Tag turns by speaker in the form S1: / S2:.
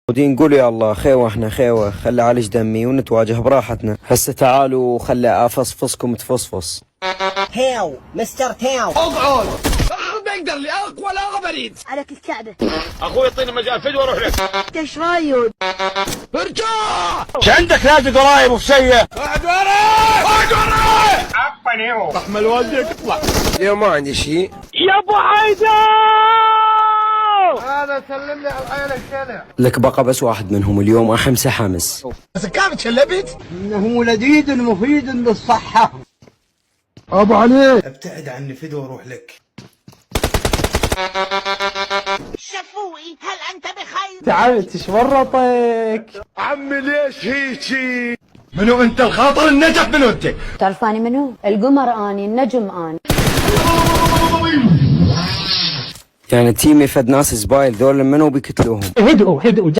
S1: ودي نقول يا الله خيوة احنا خيوة، خلي عالج دمي ونتواجه براحتنا. هسه تعالوا خلي افصفصكم تفصفص.
S2: تاو مستر تاو
S3: اقعد. بقدر لي اقوى لا بريد
S2: عليك الكعبة.
S3: اخوي يعطيني مجال فدوه اروح لك.
S2: ايش رايك؟
S3: ارجع. ايش عندك لازق قرايب وفسيه؟ اقعد وراي اقعد وراي. عفني رحمة والديك اطلع. اليوم ما عندي شيء يا ابو حيدر. هذا سلم لي على العيال الشنع.
S1: لك بقى بس واحد منهم اليوم احمسه حمس.
S3: بس كانت شلبت.
S2: انه لذيذ مفيد للصحة.
S3: ابو علي
S4: ابتعد عني فدوه واروح لك.
S2: شفوي هل انت بخير؟
S5: تعبت ايش ورطك؟
S3: عمي ليش هيجي؟ منو انت الخاطر النجف منو انت؟
S6: تعرفاني منو؟ القمر اني النجم اني.
S1: يعني تيمي فد ناس زبايل ذول منو بيقتلوهم؟
S5: هدئوا